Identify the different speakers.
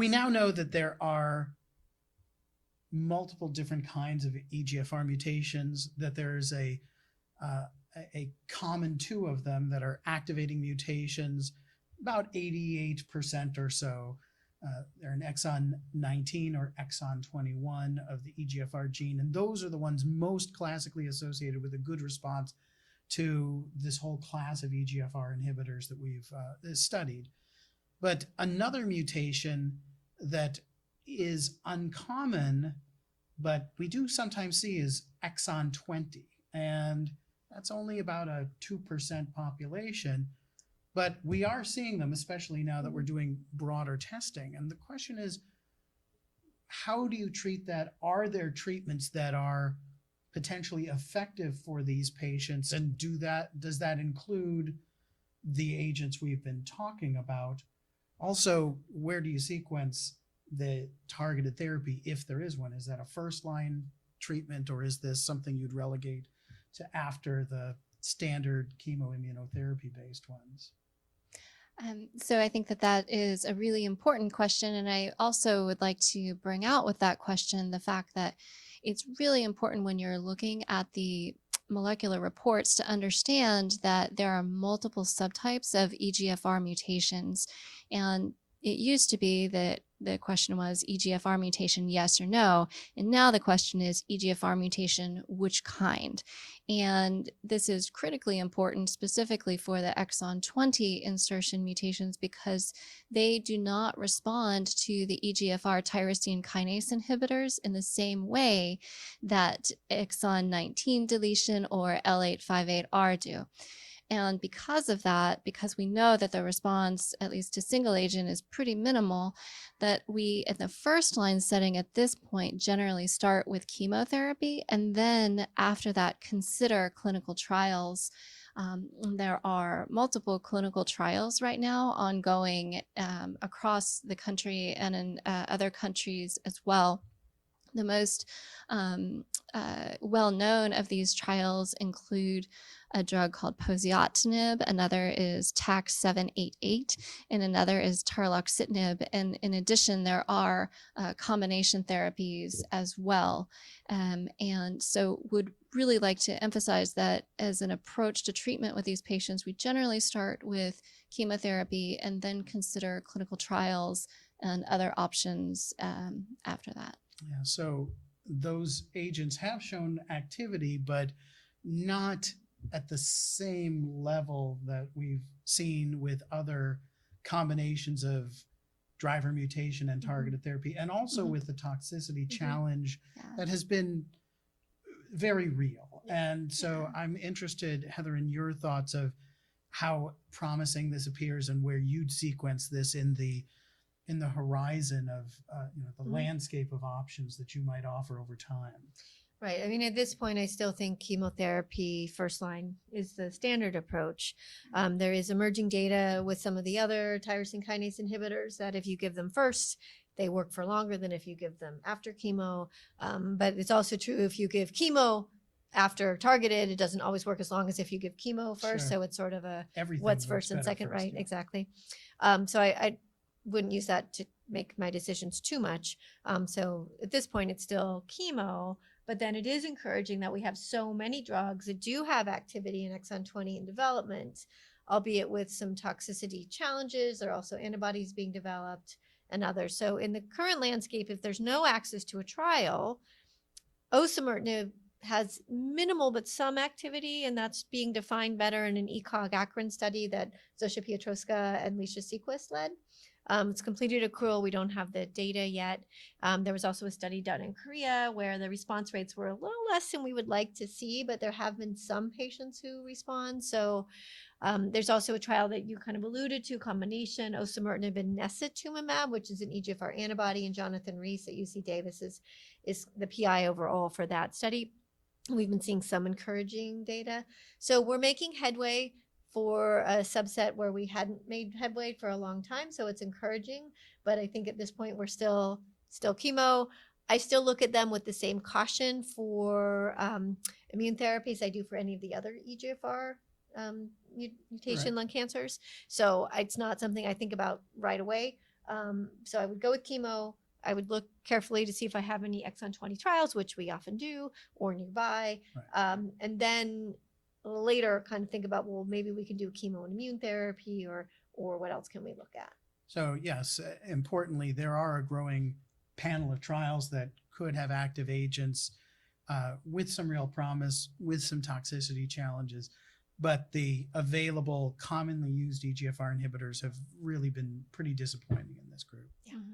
Speaker 1: we now know that there are multiple different kinds of EGFR mutations, that there's a common two of them that are activating mutations, about 88% or so. They're an exon 19 or exon 21 of the EGFR gene, and those are the ones most classically associated with a good response to this whole class of EGFR inhibitors that we've studied. But another mutation that is uncommon, but we do sometimes see, is exon 20. And that's only about a 2% population. But we are seeing them, especially now that we're doing broader testing. And the question is, how do you treat that? Are there treatments that are potentially effective for these patients? And does that include the agents we've been talking about? Also, where do you sequence the targeted therapy, if there is one? Is that a first-line treatment, or is this something you'd relegate to after the standard chemoimmunotherapy-based ones?
Speaker 2: So I think that is a really important question. And I also would like to bring out with that question the fact that it's really important when you're looking at the molecular reports to understand that there are multiple subtypes of EGFR mutations. And it used to be that the question was EGFR mutation, yes or no. And now the question is EGFR mutation, which kind? And this is critically important specifically for the exon 20 insertion mutations, because they do not respond to the EGFR tyrosine kinase inhibitors in the same way that exon 19 deletion or L858R do. And because of that, because we know that the response, at least to single agent, is pretty minimal, that we, in the first line setting at this point, generally start with chemotherapy, and then after that, consider clinical trials. There are multiple clinical trials right now ongoing across the country and in other countries as well. The most well-known of these trials include a drug called poziotinib, another is TAK-788, and another is tarlacoxitinib. And in addition, there are combination therapies as well. And so would really like to emphasize that as an approach to treatment with these patients, we generally start with chemotherapy and then consider clinical trials and other options after that.
Speaker 1: Yeah, so those agents have shown activity, but not at the same level that we've seen with other combinations of driver mutation and targeted therapy, and also with the toxicity challenge that has been very real. And so I'm interested, Heather, in your thoughts of how promising this appears and where you'd sequence this in the horizon of the landscape of options that you might offer over time.
Speaker 3: Right. I mean, at this point, I still think chemotherapy first line is the standard approach. There is emerging data with some of the other tyrosine kinase inhibitors that if you give them first, they work for longer than if you give them after chemo. But it's also true if you give chemo after targeted, it doesn't always work as long as if you give chemo first.
Speaker 1: Sure.
Speaker 3: So it's sort of a
Speaker 1: Everything
Speaker 3: what's first and second, right? Yeah. Exactly. So I wouldn't use that to make my decisions too much. So at this point, it's still chemo. But then it is encouraging that we have so many drugs that do have activity in exon 20 in development, albeit with some toxicity challenges. There are also antibodies being developed and others. So in the current landscape, if there's no access to a trial, osimertinib has minimal but some activity, and that's being defined better in an ECOG-ACRIN study that Zosha Piotrowska and Leisha Sequist led. It's completed accrual. We don't have the data yet. There was also a study done in Korea where the response rates were a little less than we would like to see, but there have been some patients who respond. So there's also a trial that you kind of alluded to, combination osimertinib and necitumumab, which is an EGFR antibody, and Jonathan Rees at UC Davis is the PI overall for that study. We've been seeing some encouraging data. So we're making headway for a subset where we hadn't made headway for a long time. So it's encouraging, but I think at this point we're still chemo. I still look at them with the same caution for immune therapies I do for any of the other EGFR mutation lung cancers. So it's not something I think about right away. So I would go with chemo. I would look carefully to see if I have any exon 20 trials, which we often do, or nearby.
Speaker 1: Right.
Speaker 3: And then later kind of think about, well, maybe we can do chemo and immune therapy, or what else can we look at?
Speaker 1: So yes, importantly, there are a growing panel of trials that could have active agents with some real promise, with some toxicity challenges. But the available commonly used EGFR inhibitors have really been pretty disappointing in this group.
Speaker 3: Yeah.
Speaker 2: Mhm.